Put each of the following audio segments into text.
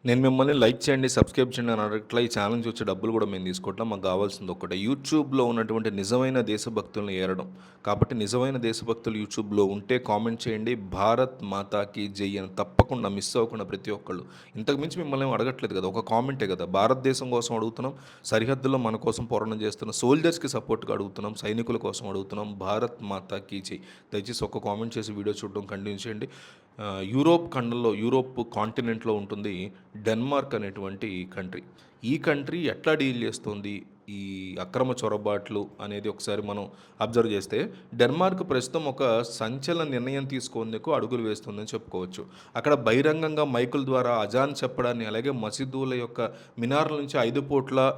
నేను మిమ్మల్ని లైక్ చేయండి, సబ్స్క్రైబ్ చేయండి అని అడగట్లా. ఈ ఛానల్ నుంచి వచ్చే డబ్బులు కూడా మేము తీసుకోవట్లా. మాకు కావాల్సింది ఒక్కటే, యూట్యూబ్‌లో ఉన్నటువంటి నిజమైన దేశభక్తుల్ని ఏరడం. కాబట్టి నిజమైన దేశభక్తులు యూట్యూబ్‌లో ఉంటే కామెంట్ చేయండి. భారత్ మాతాకి జై అని తప్పకుండా మిస్ అవ్వకుండా ప్రతి ఒక్కళ్ళు. ఇంతకు మించి మిమ్మల్ని ఏమి అడగట్లేదు కదా! ఒక కామెంటే కదా! భారతదేశం కోసం అడుగుతున్నాం. సరిహద్దుల్లో మన కోసం పోరాటం చేస్తున్న సోల్జర్స్‌కి సపోర్ట్‌గా అడుగుతున్నాం. సైనికుల కోసం అడుగుతున్నాం. భారత్ మాతాకి జై. దయచేసి ఒక కామెంట్ చేసి వీడియో చూడడం కంటిన్యూ చేయండి. యూరోప్ ఖండంలో, యూరోప్ కాంటినెంట్‌లో ఉంటుంది డెన్మార్క్ అనేటువంటి కంట్రీ. ఈ కంట్రీ ఎట్లా డీల్ చేస్తుంది ఈ అక్రమ చొరబాట్లు అనేది ఒకసారి మనం అబ్జర్వ్ చేస్తే, డెన్మార్క్ ప్రస్తుతం ఒక సంచలన నిర్ణయం తీసుకునేందుకు అడుగులు వేస్తుందని చెప్పుకోవచ్చు. అక్కడ బహిరంగంగా మైకుల ద్వారా అజాన్ చెప్పడాన్ని, అలాగే మసీదుల యొక్క మినార్ల నుంచి 5 పూట్ల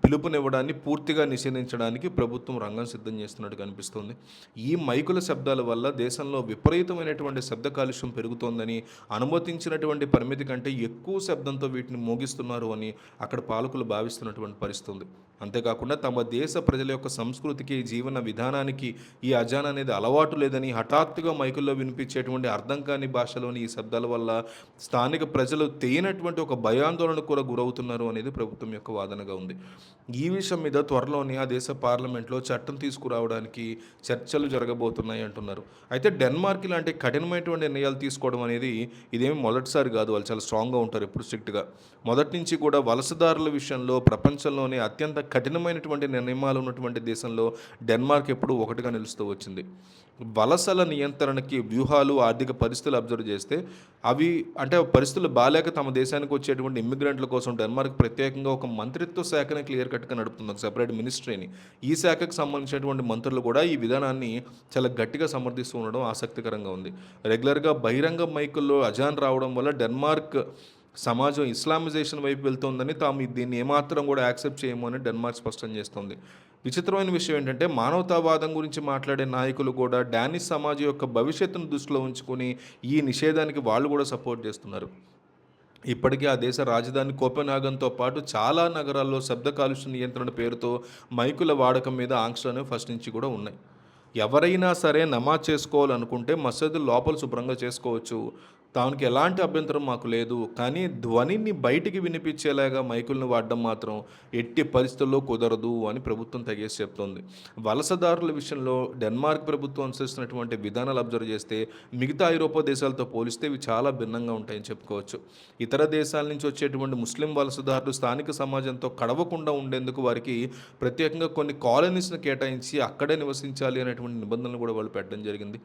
పిలుపునివ్వడాన్ని పూర్తిగా నిషేధించడానికి ప్రభుత్వం రంగం సిద్ధం చేస్తున్నట్టు కనిపిస్తుంది. ఈ మైకుల శబ్దాల వల్ల దేశంలో విపరీతమైనటువంటి శబ్ద కాలుష్యం పెరుగుతోందని, అనుమతించినటువంటి పరిమితి కంటే ఎక్కువ శబ్దంతో వీటిని మోగిస్తున్నారు అని అక్కడ పాలకులు భావిస్తున్నటువంటి పరిస్థితి ఉంది. అంతేకాకుండా తమ దేశ ప్రజల యొక్క సంస్కృతికి, జీవన విధానానికి ఈ అజాన్ అనేది అలవాటు లేదని, హఠాత్తుగా మైకుల్లో వినిపించేటువంటి అర్థం కాని భాషలోని ఈ శబ్దాల వల్ల స్థానిక ప్రజలు తెలియనటువంటి ఒక భయాందోళనకు కూడా గురవుతున్నారు అనేది ప్రభుత్వం యొక్క వాదనగా ఉంది. ఈ విషయం మీద త్వరలోనే ఆ దేశ పార్లమెంట్లో చట్టం తీసుకురావడానికి చర్చలు జరగబోతున్నాయి అంటున్నారు. అయితే డెన్మార్క్ ఇలాంటి కఠినమైనటువంటి నిర్ణయాలు తీసుకోవడం అనేది ఇదేమి మొదటిసారి కాదు. వాళ్ళు చాలా స్ట్రాంగ్గా ఉంటారు, ఎప్పుడు స్ట్రిక్ట్గా. మొదటి నుంచి కూడా వలసదారుల విషయంలో ప్రపంచంలోనే అత్యంత కఠినమైనటువంటి నియమాలు ఉన్నటువంటి దేశంలో డెన్మార్క్ ఎప్పుడు ఒకటిగా నిలుస్తూ వచ్చింది. వలసల నియంత్రణకి వ్యూహాలు, ఆర్థిక పరిస్థితులు అబ్జర్వ్ చేస్తే అవి అంటే పరిస్థితులు బాలేక తమ దేశానికి వచ్చేటువంటి ఇమ్మిగ్రెంట్ల కోసం డెన్మార్క్ ప్రత్యేకంగా ఒక మంత్రిత్వ శాఖని క్లియర్ కట్గా నడుపుతుంది, ఒక సెపరేట్ మినిస్ట్రీని. ఈ శాఖకు సంబంధించినటువంటి మంత్రులు కూడా ఈ విధానాన్ని చాలా గట్టిగా సమర్థిస్తూ ఉండడం ఆసక్తికరంగా ఉంది. రెగ్యులర్గా బహిరంగ మైకుల్లో అజాన్ రావడం వల్ల డెన్మార్క్ సమాజం ఇస్లామిజేషన్ వైపు వెళ్తోందని, తాము దీన్ని ఏమాత్రం కూడా యాక్సెప్ట్ చేయము అని డెన్మార్క్ స్పష్టం చేస్తోంది. విచిత్రమైన విషయం ఏంటంటే, మానవతావాదం గురించి మాట్లాడే నాయకులు కూడా డానిష్ సమాజం యొక్క భవిష్యత్తును దృష్టిలో ఉంచుకొని ఈ నిషేధానికి వాళ్ళు కూడా సపోర్ట్ చేస్తున్నారు. ఇప్పటికీ ఆ దేశ రాజధాని కోపెన్హాగన్తో పాటు చాలా నగరాల్లో శబ్ద కాలుష్య నియంత్రణ పేరుతో మైకుల వాడకం మీద ఆంక్షలు ఫస్ట్ నుంచి కూడా ఉన్నాయి. ఎవరైనా సరే నమాజ్ చేసుకోవాలనుకుంటే మసీదు లోపల శుభ్రంగా చేసుకోవచ్చు. దానికి ఎలాంటి అభ్యంతరం మాకు లేదు. కానీ ధ్వనిని బయటికి వినిపించేలాగా మైకులను వాడడం మాత్రం ఎట్టి పరిస్థితుల్లో కుదరదు అని ప్రభుత్వం తెగేసి చెప్తోంది. వలసదారుల విషయంలో డెన్మార్క్ ప్రభుత్వం అనుసరిస్తున్నటువంటి విధానాలు అబ్జర్వ్ చేస్తే మిగతా ఐరోపా దేశాలతో పోలిస్తే ఇవి చాలా భిన్నంగా ఉంటాయని చెప్పుకోవచ్చు. ఇతర దేశాల నుంచి వచ్చేటువంటి ముస్లిం వలసదారులు స్థానిక సమాజంతో కడవకుండా ఉండేందుకు వారికి ప్రత్యేకంగా కొన్ని కాలనీస్ను కేటాయించి అక్కడే నివసించాలి అనేటువంటి నిబంధనలు కూడా వాళ్ళు పెట్టడం జరిగింది.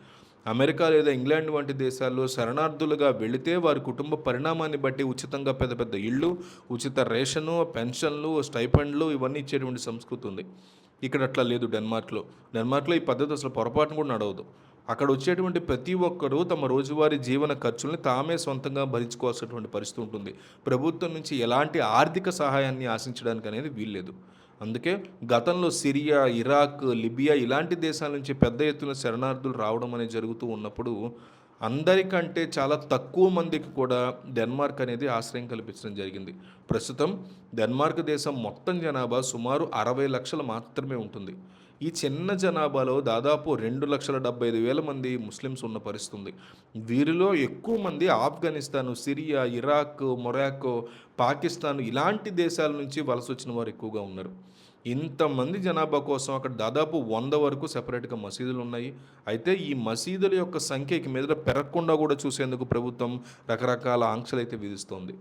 అమెరికా లేదా ఇంగ్లాండ్ వంటి దేశాల్లో శరణార్థులుగా వెళితే వారి కుటుంబ పరిణామాన్ని బట్టి ఉచితంగా పెద్ద పెద్ద ఇళ్ళు, ఉచిత రేషను, పెన్షన్లు, స్టైపెండ్లు ఇవన్నీ ఇచ్చేటువంటి సంస్కృతి ఉంది. ఇక్కడ అట్లా లేదు డెన్మార్క్లో. డెన్మార్క్లో ఈ పద్ధతి అసలు పొరపాటును కూడా నడవదు. అక్కడ వచ్చేటువంటి ప్రతి ఒక్కరూ తమ రోజువారీ జీవన ఖర్చుల్ని తామే సొంతంగా భరించుకోవాల్సినటువంటి పరిస్థితి ఉంటుంది. ప్రభుత్వం నుంచి ఎలాంటి ఆర్థిక సహాయాన్ని ఆశించడానికి అనేది వీల్లేదు. అందుకే గతంలో సిరియా, ఇరాక్, లిబియా ఇలాంటి దేశాల నుంచి పెద్ద ఎత్తున శరణార్థులు రావడం అనేది జరుగుతూ ఉన్నప్పుడు అందరికంటే చాలా తక్కువ మందికి కూడా డెన్మార్క్ అనేది ఆశ్రయం కల్పించడం జరిగింది. ప్రస్తుతం డెన్మార్క్ దేశం మొత్తం జనాభా సుమారు 60 లక్షలు మాత్రమే ఉంటుంది. ఈ చిన్న జనాభాలో దాదాపు 2,75,000 మంది ముస్లిమ్స్ ఉన్న పరిస్థితి ఉంది. వీరిలో ఎక్కువ మంది Afghanistan, Syria, Iraq, Morocco, Pakistan ఇలాంటి దేశాల నుంచి వలస వచ్చిన వారు ఎక్కువగా ఉన్నారు. ఇంతమంది జనాభా కోసం అక్కడ దాదాపు 100 వరకు సెపరేట్గా మసీదులు ఉన్నాయి. అయితే ఈ మసీదుల యొక్క సంఖ్యకి మీద పెరగకుండా కూడా చూసేందుకు ప్రభుత్వం రకరకాల ఆంక్షలు అయితే విధిస్తోంది.